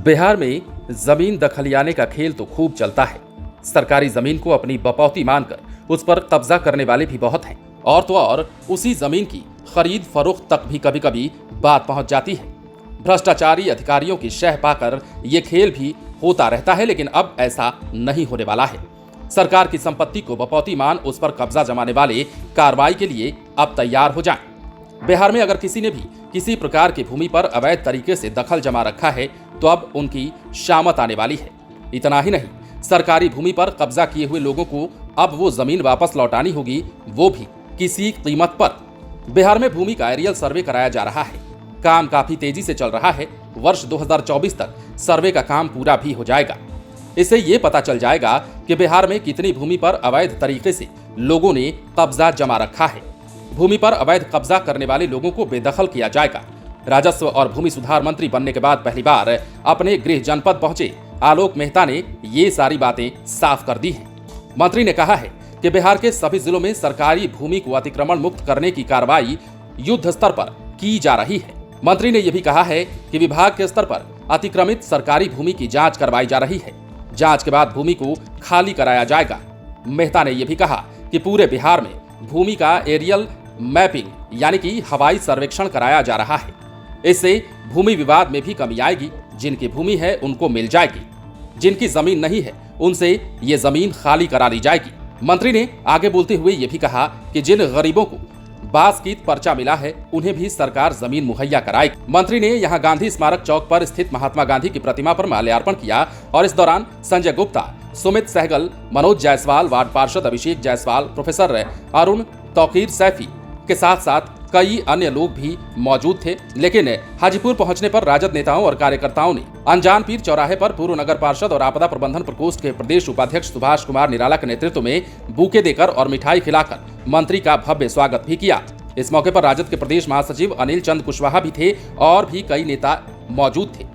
बिहार में जमीन दखलियाने का खेल तो खूब चलता है। सरकारी जमीन को अपनी बपौती मानकर उस पर कब्जा करने वाले भी बहुत हैं। और तो और उसी जमीन की खरीद फरोख्त तक भी कभी कभी बात पहुंच जाती है। भ्रष्टाचारी अधिकारियों की शह पाकर ये खेल भी होता रहता है, लेकिन अब ऐसा नहीं होने वाला है। सरकार की संपत्ति को बपौती मान उस पर कब्जा जमाने वाले कार्रवाई के लिए अब तैयार हो जाएं। बिहार में अगर किसी ने भी किसी प्रकार की भूमि पर अवैध तरीके से दखल जमा रखा है तो अब उनकी शामत आने वाली है। इतना ही नहीं, सरकारी भूमि पर कब्जा किए हुए लोगों को अब वो जमीन वापस लौटानी होगी, वो भी किसी कीमत पर। बिहार में भूमि का एरियल सर्वे कराया जा रहा है। काम काफी तेजी से चल रहा है। वर्ष 2024 तक सर्वे का काम पूरा भी हो जाएगा। इससे ये पता चल जाएगा कि बिहार में कितनी भूमि पर अवैध तरीके से लोगों ने कब्जा जमा रखा है। भूमि पर अवैध कब्जा करने वाले लोगों को बेदखल किया जाएगा। राजस्व और भूमि सुधार मंत्री बनने के बाद पहली बार अपने गृह जनपद पहुंचे आलोक मेहता ने ये सारी बातें साफ कर दी हैं। मंत्री ने कहा है कि बिहार के सभी जिलों में सरकारी भूमि को अतिक्रमण मुक्त करने की कार्रवाई युद्ध स्तर पर की जा रही है। मंत्री ने यह भी कहा है कि विभाग के स्तर पर अतिक्रमित सरकारी भूमि की जांच करवाई जा रही है। जांच के बाद भूमि को खाली कराया जाएगा। मेहता ने यह भी कहा कि पूरे बिहार में भूमि का एरियल मैपिंग यानी कि हवाई सर्वेक्षण कराया जा रहा है। इससे भूमि विवाद में भी कमी आएगी। जिनकी भूमि है उनको मिल जाएगी, जिनकी जमीन नहीं है उनसे ये जमीन खाली करा ली जाएगी। मंत्री ने आगे बोलते हुए ये भी कहा कि जिन गरीबों को बासकीत पर्चा मिला है उन्हें भी सरकार जमीन मुहैया कराएगी। मंत्री ने यहां गांधी स्मारक चौक पर स्थित महात्मा गांधी की प्रतिमा पर माल्यार्पण किया और इस दौरान संजय गुप्ता, सुमित सहगल, मनोज जायसवाल, वार्ड पार्षद अभिषेक जायसवाल, प्रोफेसर अरुण तौकीर सैफी के साथ साथ कई अन्य लोग भी मौजूद थे। लेकिन हाजीपुर पहुंचने पर राजद नेताओं और कार्यकर्ताओं ने अनजान पीर चौराहे पर पूर्व नगर पार्षद और आपदा प्रबंधन प्रकोष्ठ के प्रदेश उपाध्यक्ष सुभाष कुमार निराला के नेतृत्व में बुके देकर और मिठाई खिलाकर मंत्री का भव्य स्वागत भी किया। इस मौके पर राजद के प्रदेश महासचिव अनिल चंद कुशवाहा भी थे और भी कई नेता मौजूद थे।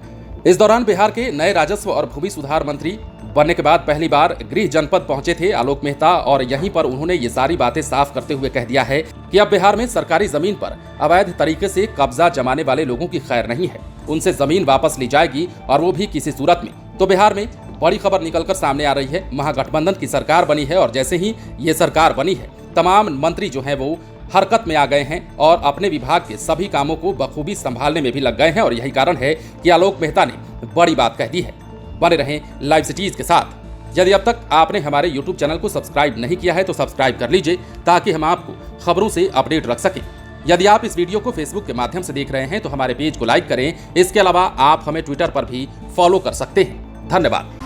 इस दौरान बिहार के नए राजस्व और भूमि सुधार मंत्री बनने के बाद पहली बार गृह जनपद पहुंचे थे आलोक मेहता और यहीं पर उन्होंने ये सारी बातें साफ करते हुए कह दिया है कि अब बिहार में सरकारी जमीन पर अवैध तरीके से कब्जा जमाने वाले लोगों की खैर नहीं है। उनसे जमीन वापस ली जाएगी और वो भी किसी सूरत में। तो बिहार में बड़ी खबर निकलकर सामने आ रही है। महागठबंधन की सरकार बनी है और जैसे ही ये सरकार बनी है तमाम मंत्री जो है वो हरकत में आ गए हैं और अपने विभाग के सभी कामों को बखूबी संभालने में भी लग गए हैं और यही कारण है कि आलोक मेहता ने बड़ी बात कह दी है। बने रहें लाइव सिटीज के साथ। यदि अब तक आपने हमारे YouTube चैनल को सब्सक्राइब नहीं किया है तो सब्सक्राइब कर लीजिए ताकि हम आपको खबरों से अपडेट रख सकें। यदि आप इस वीडियो को Facebook के माध्यम से देख रहे हैं तो हमारे पेज को लाइक करें। इसके अलावा आप हमें ट्विटर पर भी फॉलो कर सकते हैं। धन्यवाद।